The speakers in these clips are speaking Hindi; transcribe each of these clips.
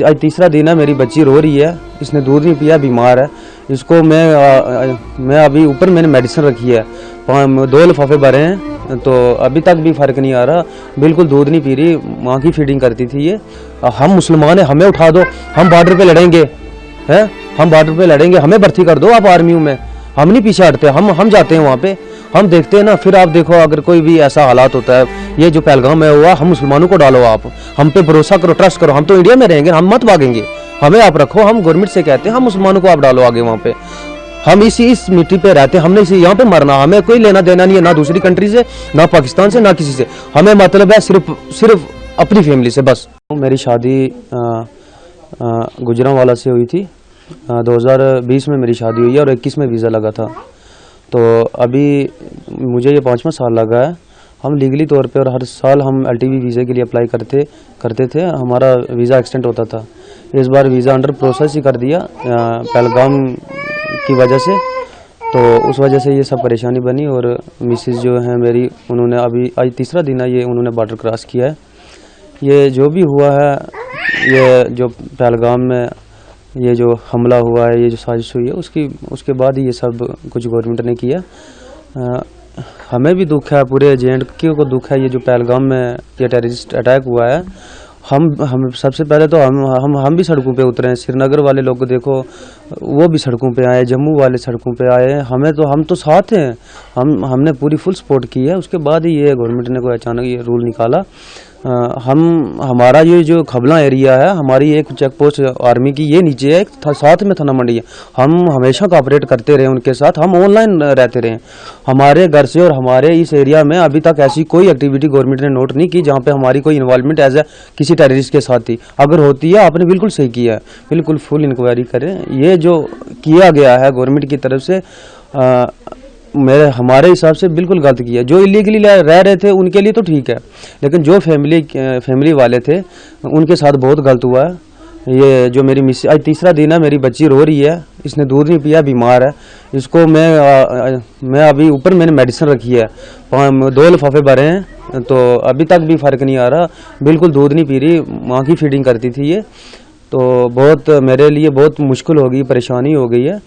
आज तीसरा दिन है, मेरी बच्ची रो रही है, इसने दूध नहीं पिया, बीमार है। इसको मैं अभी ऊपर मैंने मेडिसिन रखी है, 2 लिफाफे भरे हैं, तो अभी तक भी फ़र्क नहीं आ रहा, बिल्कुल दूध नहीं पी रही। माँ की फीडिंग करती थी ये। हम मुसलमान हैं, हमें उठा दो, हम बॉर्डर पे लड़ेंगे, हैं, हम बॉर्डर पे लड़ेंगे, हमें भर्ती कर दो आप आर्मी में। हम नहीं पीछे हटते, हम जाते हैं वहाँ पे, हम देखते हैं ना। फिर आप देखो, अगर कोई भी ऐसा हालात होता है, ये जो पहलगाम में हुआ, हम मुसलमानों को डालो, आप हम पे भरोसा करो, ट्रस्ट करो, हम तो इंडिया में रहेंगे, हम मत भागेंगे, हमें आप रखो। हम गवर्नमेंट से कहते हैं, हम मुसलमानों को आप डालो आगे वहाँ पे। हम इस मिट्टी पे रहते हैं, हमने इसी यहाँ पे मरना, हमें कोई लेना देना नहीं है, ना दूसरी कंट्री से, ना पाकिस्तान से, ना किसी से। हमें मतलब है सिर्फ अपनी फैमिली से बस। मेरी शादी गुजरांवाला से हुई थी। 2020 में मेरी शादी हुई है और 21 में वीज़ा लगा था। तो अभी मुझे ये 5वां साल लगा है। हम लीगली तौर पे और हर साल हम LTV वीज़े के लिए अप्लाई करते थे, हमारा वीज़ा एक्सटेंड होता था। इस बार वीज़ा अंडर प्रोसेस ही कर दिया पहलगाम की वजह से, तो उस वजह से ये सब परेशानी बनी। और मिसेस जो है मेरी, उन्होंने अभी आज तीसरा दिन है, ये उन्होंने बॉर्डर क्रॉस किया है। ये जो भी हुआ है, ये जो पहलगाम में ये जो हमला हुआ है, ये जो साजिश हुई है, उसके बाद ही ये सब कुछ गवर्नमेंट ने किया। हमें भी दुख है, पूरे JNK को दुख है, ये जो पहलगाम में ये टेररिस्ट अटैक हुआ है। हम सबसे पहले तो हम भी सड़कों पे उतरे हैं। श्रीनगर वाले लोग को देखो, वो भी सड़कों पे आए, जम्मू वाले सड़कों पे आए। हम तो साथ हैं, हमने पूरी फुल सपोर्ट की है। उसके बाद ही ये गवर्नमेंट ने कोई अचानक ये रूल निकाला। हमारा ये जो खबला एरिया है, हमारी एक चेक पोस्ट आर्मी की ये नीचे है, साथ में थाना मंडी है। हम हमेशा कोऑपरेट करते रहे उनके साथ, हम ऑनलाइन रहते रहे। हमारे घर से और हमारे इस एरिया में अभी तक ऐसी कोई एक्टिविटी गवर्नमेंट ने नोट नहीं की जहाँ पे हमारी कोई इन्वॉल्वमेंट एज ए किसी टेररिस्ट के साथ थी। अगर होती है, आपने बिल्कुल सही किया है, बिल्कुल फुल इंक्वायरी करें। ये जो किया गया है गवर्नमेंट की तरफ से, हमारे हिसाब से बिल्कुल गलत किया। जो इलीगली रह रहे थे उनके लिए तो ठीक है, लेकिन जो फैमिली वाले थे उनके साथ बहुत गलत हुआ है। ये जो मेरी मिस, आज तीसरा दिन है, मेरी बच्ची रो रही है, इसने दूध नहीं पिया, बीमार है। इसको मैं अभी ऊपर मैंने मेडिसिन रखी है, 2 लिफाफे भरे हैं, तो अभी तक भी फ़र्क नहीं आ रहा, बिल्कुल दूध नहीं पी रही। माँ की फीडिंग करती थी ये, तो बहुत मेरे लिए बहुत मुश्किल हो गई, परेशानी हो गई है।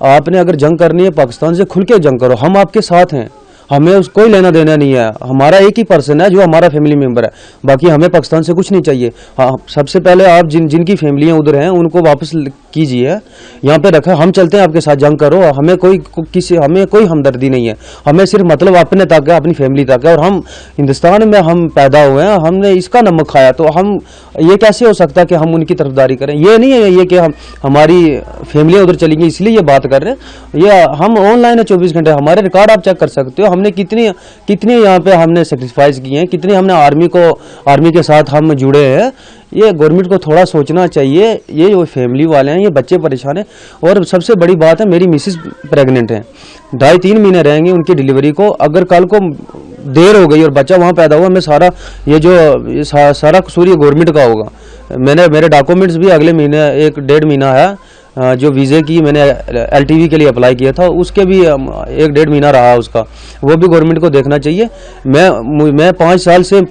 आपने अगर जंग करनी है पाकिस्तान से, खुल के जंग करो, हम आपके साथ हैं, हमें कोई लेना देना नहीं है। हमारा एक ही पर्सन है जो हमारा फैमिली मेंबर है, बाकी हमें पाकिस्तान से कुछ नहीं चाहिए। हाँ, सबसे पहले आप जिनकी फैमिलियां उधर हैं उनको वापस कीजिए, यहाँ पे रखा, हम चलते हैं आपके साथ, जंग करो। हमें कोई हमदर्दी नहीं है, हमें सिर्फ मतलब अपने तक है, अपनी फैमिली तक है। और हम हिंदुस्तान में हम पैदा हुए हैं, हमने इसका नमक खाया, तो हम ये कैसे हो सकता है कि हम उनकी तरफदारी करें। ये नहीं है ये कि हमारी फैमिलियाँ उधर चली गई इसलिए ये बात कर रहे हैं। ये हम ऑनलाइन है 24 घंटे, हमारे रिकॉर्ड आप चेक कर सकते हो। हमने कितनी यहाँ पे हमने सेक्रीफाइस किए हैं, कितने हमने आर्मी के साथ हम जुड़े हैं। ये गवर्नमेंट को थोड़ा सोचना चाहिए। ये जो फैमिली वाले हैं, ये बच्चे परेशान हैं। और सबसे बड़ी बात है, मेरी मिसेस प्रेग्नेंट है, 2.5-3 महीने रहेंगे उनकी डिलीवरी को। अगर कल को देर हो गई और बच्चा वहाँ पैदा हुआ, मैं सारा कसूर ये गवर्नमेंट का होगा। मेरे डॉक्यूमेंट्स भी अगले महीने 1-1.5 महीना है, जो वीज़े की मैंने LTV के लिए अप्लाई किया था, उसके भी 1-1.5 महीना रहा उसका, वो भी गवर्नमेंट को देखना चाहिए। मैं 5 साल से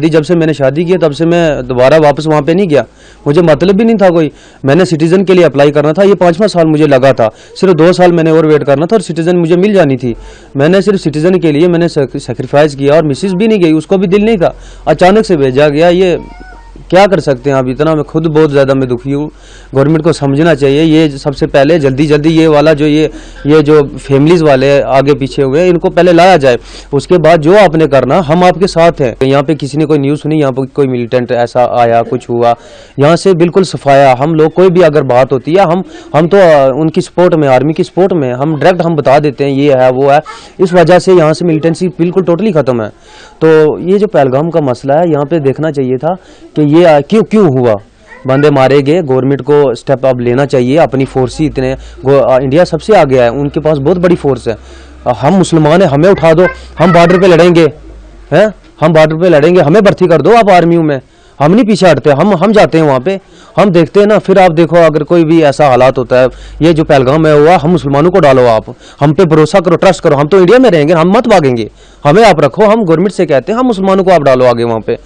जब से मैंने शादी की तब से मैं दोबारा वापस वहाँ पे नहीं गया, मुझे मतलब भी नहीं था कोई। मैंने सिटीज़न के लिए अप्लाई करना था, ये 5वां साल मुझे लगा था, सिर्फ 2 साल मैंने और वेट करना था और सिटीज़न मुझे मिल जानी थी। मैंने सिर्फ सिटीज़न के लिए मैंने सेक्रीफाइस किया और मिसेस भी नहीं गई, उसको भी दिल नहीं था, अचानक से भेजा गया। ये क्या कर सकते हैं। अब इतना मैं खुद बहुत ज़्यादा मैं दुखी हूँ। गवर्नमेंट को समझना चाहिए। ये सबसे पहले जल्दी ये वाला जो ये जो फैमिलीज़ वाले आगे पीछे हुए हैं, इनको पहले लाया जाए, उसके बाद जो आपने करना, हम आपके साथ हैं। यहाँ पे किसी ने कोई न्यूज़ सुनी, यहाँ पे कोई मिलिटेंट ऐसा आया, कुछ हुआ, यहाँ से बिल्कुल सफाया। हम लोग कोई भी अगर बात होती है, हम तो उनकी सपोर्ट में, आर्मी की सपोर्ट में, हम डायरेक्ट हम बता देते हैं ये है वो है। इस वजह से यहाँ से मिलिटेंसी बिल्कुल टोटली ख़त्म है। तो ये जो पहलगाम का मसला है, यहाँ पे देखना चाहिए था कि ये क्यों हुआ, बंदे मारे गए। गवर्नमेंट को स्टेप अब लेना चाहिए, अपनी फोर्स ही इतने इंडिया सबसे आगे है, उनके पास बहुत बड़ी फोर्स है। हम मुसलमान हैं, हमें उठा दो, हम बॉर्डर पे लड़ेंगे, हैं, हम बॉर्डर पे लड़ेंगे, हमें भर्ती कर दो आप आर्मी में। हम नहीं पीछे हटते, हम जाते हैं वहाँ पे, हम देखते हैं ना। फिर आप देखो, अगर कोई भी ऐसा हालात होता है, ये जो पहलगाम में हुआ, हम मुसलमानों को डालो, आप हम पे भरोसा करो, ट्रस्ट करो, हम तो इंडिया में रहेंगे, हम मत भागेंगे, हमें आप रखो। हम गवर्नमेंट से कहते हैं, हम मुसलमानों को आप डालो आगे वहाँ पे।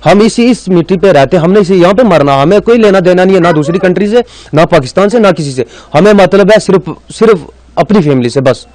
हम इस मिट्टी पे रहते, हमने इसे यहाँ पे मरना, हमें कोई लेना देना नहीं है, ना दूसरी कंट्री से, ना पाकिस्तान से, ना किसी से। हमें मतलब है सिर्फ अपनी फैमिली से बस।